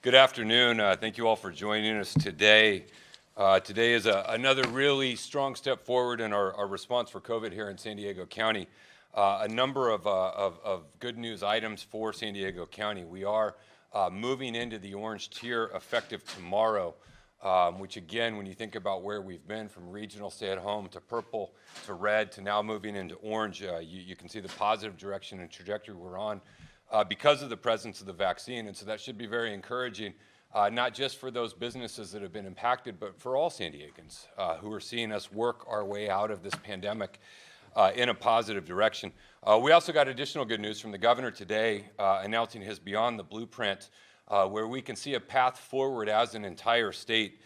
Good afternoon. Thank you all for joining us today. Today is another really strong step forward in our response for COVID here in San Diego County. A number of good news items for San Diego County. We are moving into the orange tier effective tomorrow, which again, when you think about where we've been from regional stay-at-home to purple to red to now moving into orange, you can see the positive direction and trajectory we're on. Because of the presence of the vaccine. And so that should be very encouraging, not just for those businesses that have been impacted, but for all San Diegans who are seeing us work our way out of this pandemic in a positive direction. We also got additional good news from the governor today announcing his Beyond the Blueprint, where we can see a path forward as an entire state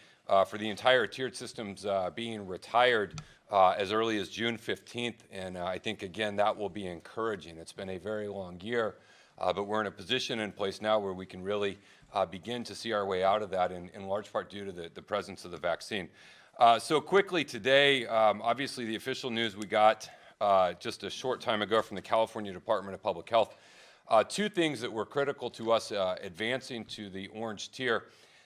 for the entire tiered systems being retired as early as June 15th. And I think, again, that will be encouraging. It's been a very long year. But we're in a position in place now where we can really begin to see our way out of that, in large part due to the presence of the vaccine. So quickly today, obviously the official news we got just a short time ago from the California Department of Public Health. Two things that were critical to us advancing to the orange tier.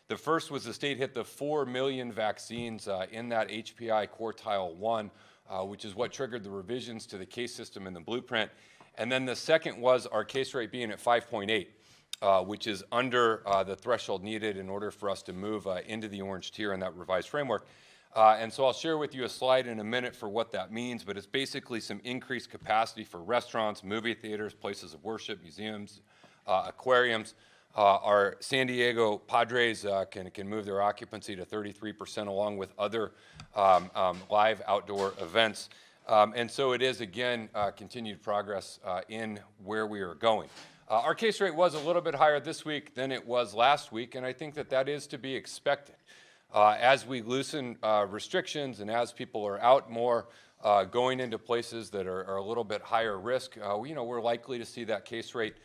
The first was the state hit the 4 million vaccines in that HPI quartile 1, which is what triggered the revisions to the case system in the blueprint. And then the second was our case rate being at 5.8, which is under the threshold needed in order for us to move into the orange tier in that revised framework. And so I'll share with you a slide in a minute for what that means, but it's basically some increased capacity for restaurants, movie theaters, places of worship, museums, aquariums. Our San Diego Padres can move their occupancy to 33% along with other live outdoor events. And so it is, again, continued progress in where we are going. Our case rate was a little bit higher this week than it was last week, and I think that that is to be expected. As we loosen restrictions and as people are out more, going into places that are a little bit higher risk, we're likely to see that case rate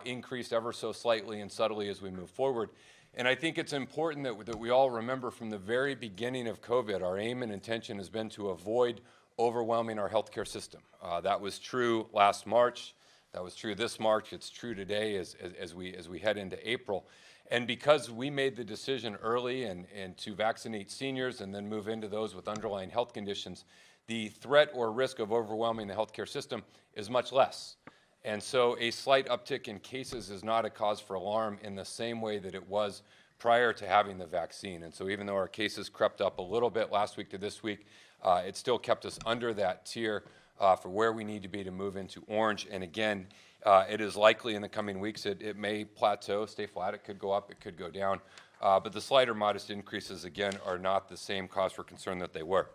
increase ever so slightly and subtly as we move forward. And I think it's important that we all remember from the very beginning of COVID, our aim and intention has been to avoid overwhelming our healthcare system. That was true last March. That was true this March. It's true today as we head into April. And because we made the decision early and to vaccinate seniors and then move into those with underlying health conditions, the threat or risk of overwhelming the healthcare system is much less. And so a slight uptick in cases is not a cause for alarm in the same way that it was prior to having the vaccine. And so even though our cases crept up a little bit last week to this week, it still kept us under that tier for where we need to be to move into orange. And again, it is likely in the coming weeks it may plateau, stay flat. It could go up, it could go down. But the slight or modest increases, again, are not the same cause for concern that they were.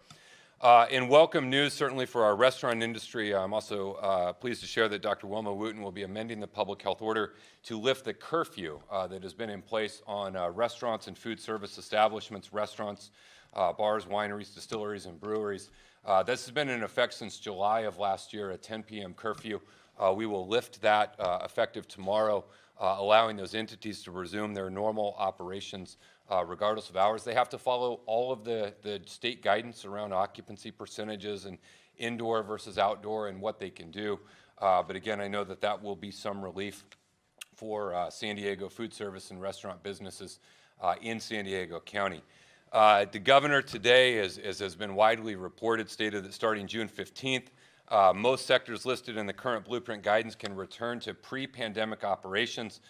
In welcome news, certainly for our restaurant industry, I'm also pleased to share that Dr. Wilma Wooten will be amending the public health order to lift the curfew that has been in place on restaurants and food service establishments, restaurants, bars, wineries, distilleries, and breweries. This has been in effect since July of last year, a 10 p.m. curfew. We will lift that effective tomorrow, allowing those entities to resume their normal operations regardless of hours. They have to follow all of the state guidance around occupancy percentages and indoor versus outdoor and what they can do. But again, I know that that will be some relief for San Diego food service and restaurant businesses in San Diego County. The governor today, as has been widely reported, stated that starting June 15th, most sectors listed in the current blueprint guidance can return to pre-pandemic operations,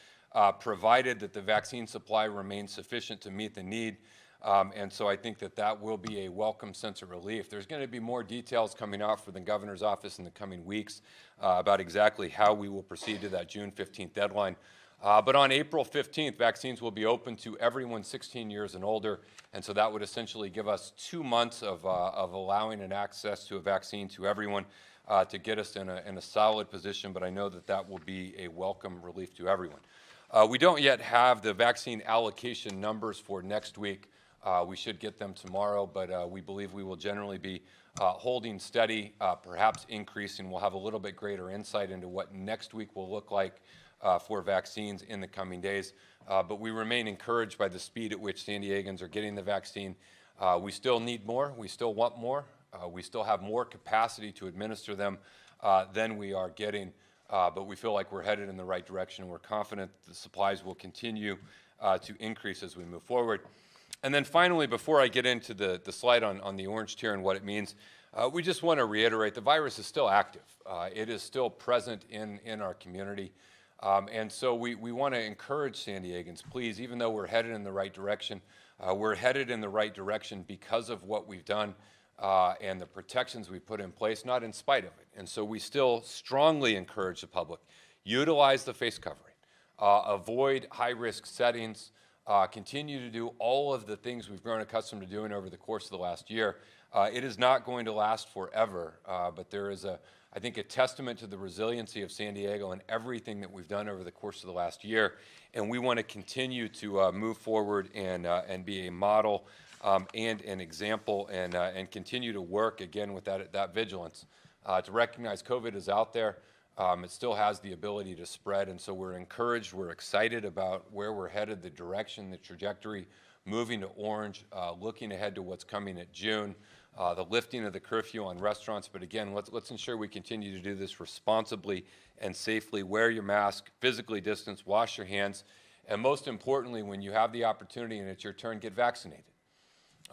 provided that the vaccine supply remains sufficient to meet the need. And so I think that that will be a welcome sense of relief. There's going to be more details coming out from the governor's office in the coming weeks about exactly how we will proceed to that June 15th deadline. But on April 15th, vaccines will be open to everyone 16 years and older, and so that would essentially give us 2 months of allowing an access to a vaccine to everyone to get us in a solid position, but I know that that will be a welcome relief to everyone. We don't yet have the vaccine allocation numbers for next week. We should get them tomorrow, but we believe we will generally be holding steady, perhaps increasing. We'll have a little bit greater insight into what next week will look like for vaccines in the coming days. But we remain encouraged by the speed at which San Diegans are getting the vaccine. We still need more. We still want more. We still have more capacity to administer them than we are getting. but we feel like we're headed in the right direction, and we're confident the supplies will continue to increase as we move forward. And then finally, before I get into the slide on the orange tier and what it means, we just want to reiterate the virus is still active. It is still present in our community. And so we want to encourage San Diegans, please, even though we're headed in the right direction, we're headed in the right direction because of what we've done and the protections we put in place, not in spite of it. And so we still strongly encourage the public, utilize the face covering, avoid high-risk settings, continue to do all of the things we've grown accustomed to doing over the course of the last year. It is not going to last forever, but there is, I think, a testament to the resiliency of San Diego and everything that we've done over the course of the last year. And we want to continue to move forward and be a model and an example and continue to work, again, with that vigilance to recognize COVID is out there. It still has the ability to spread, and so we're encouraged, we're excited about where we're headed, the direction, the trajectory, moving to orange, looking ahead to what's coming at June, the lifting of the curfew on restaurants. But again, let's ensure we continue to do this responsibly and safely. Wear your mask, physically distance, wash your hands, and most importantly, when you have the opportunity and it's your turn, get vaccinated.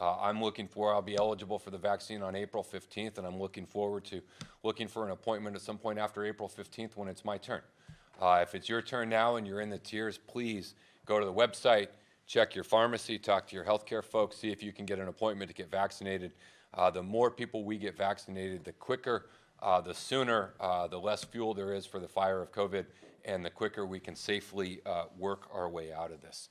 I'll be eligible for the vaccine on April 15th, and I'm looking forward to looking for an appointment at some point after April 15th when it's my turn. If it's your turn now and you're in the tiers, please go to the website, check your pharmacy, talk to your healthcare folks, see if you can get an appointment to get vaccinated. The more people we get vaccinated, the quicker, the sooner, the less fuel there is for the fire of COVID, and the quicker we can safely work our way out of this.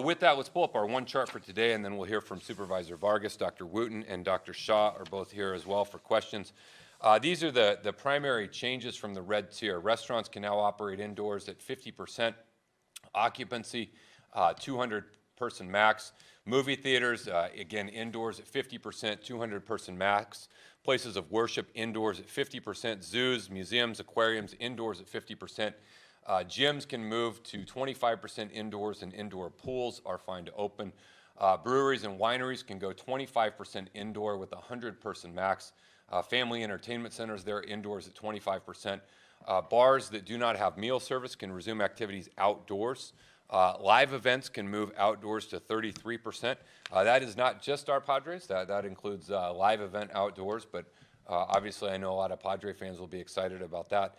With that, let's pull up our one chart for today, and then we'll hear from Supervisor Vargas. Dr. Wooten and Dr. Shaw are both here as well for questions. These are the primary changes from the red tier. Restaurants can now operate indoors at 50% occupancy, 200-person max. Movie theaters, again, indoors at 50%, 200-person max. Places of worship indoors at 50%. Zoos, museums, aquariums indoors at 50%. Gyms can move to 25% indoors, and indoor pools are fine to open. Breweries and wineries can go 25% indoor with a 100-person max. Family entertainment centers, they're indoors at 25%. Bars that do not have meal service can resume activities outdoors. Live events can move outdoors to 33%. That is not just our Padres. That includes live event outdoors, but obviously I know a lot of Padre fans will be excited about that.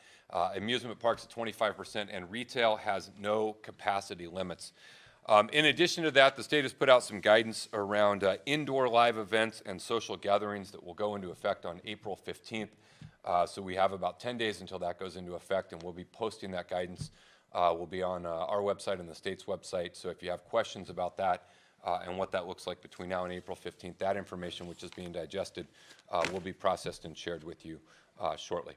Amusement parks at 25%, and retail has no capacity limits. In addition to that, the state has put out some guidance around indoor live events and social gatherings that will go into effect on April 15th. So we have about 10 days until that goes into effect, and we'll be posting that guidance. Will be on our website and the state's website. So if you have questions about that and what that looks like between now and April 15th, that information, which is being digested, will be processed and shared with you shortly.